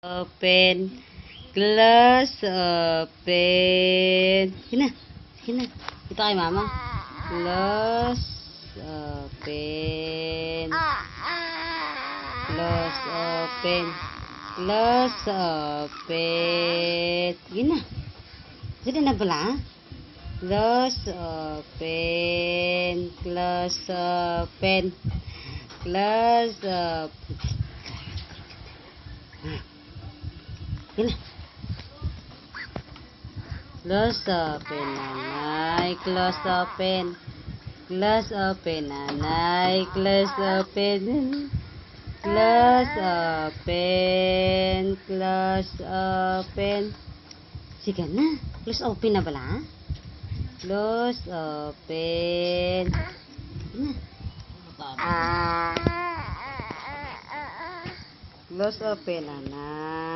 Open. Close. Open. Sige na. Sige na. Ito kay mama. Close. Open. Close. Open. Close. Open. Sige na. Sige na pala. Close. Open. Close. Open. Close. Open. Yun na. Close open, nanay. Close open. Close open, nanay. Close open. Close open. Close open. Sige na. Close open na bala? Close open. Sige na. Close open, nanay.